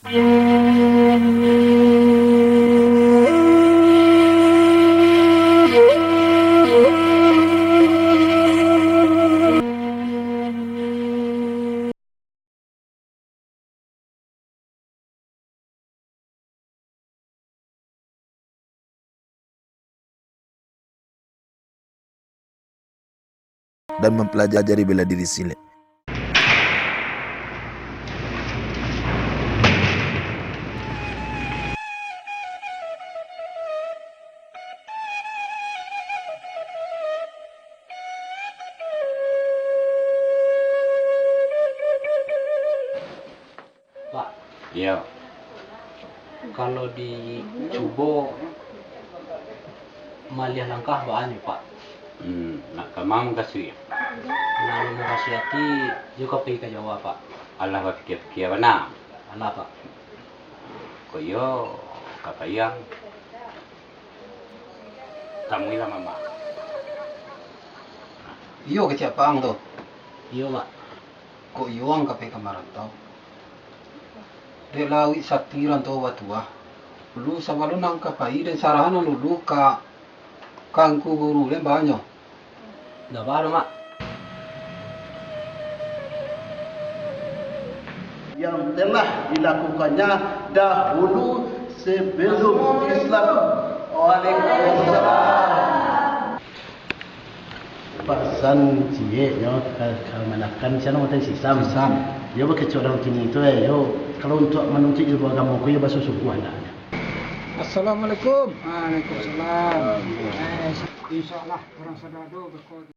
Dan mempelajari bela diri silat. Pak, Ya, kalau di Cubo malih langkah bahan Pak. nak kamam kasih. Lalu mau kasihati juga pergi ke Jawa Pak. Allah berfikir mana? Alah Pak. Koyo kapayang. Kamu lah mama. Iyo ke Ciapang tu. Iya Pak. Kok iyo ang kape kamarantau. Dek lawi saktiran tu watua. Lu sama lu nang kapai dan sarahan lu ka kangku guru dan banyak. Dah baru Mak. Yang telah dilakukannya dahulu sebelum Islam. Waalaikumsalam. Pasan cie yo kalau manakan sana mau si sam. Yo bekerja orang kini itu yo kalau untuk menuntut ilmu agama ko yo bahasa suku anda. Assalamualaikum. Waalaikumsalam. Insyaallah orang sadado berkode.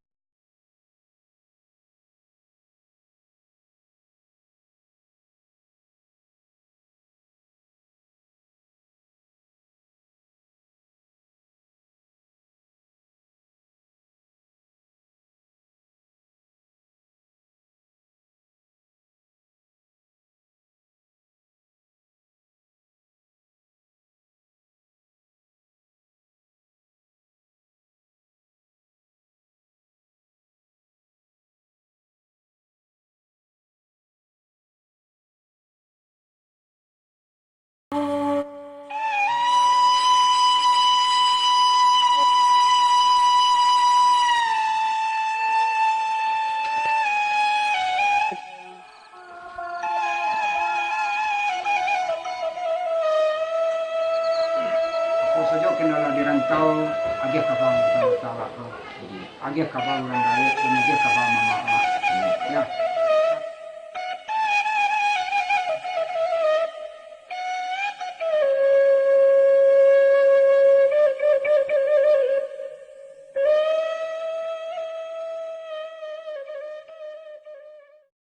Aku saja kena dirantau agak kapal tahu tu. Agak kapal orang lain, agak kapal mama. Ya.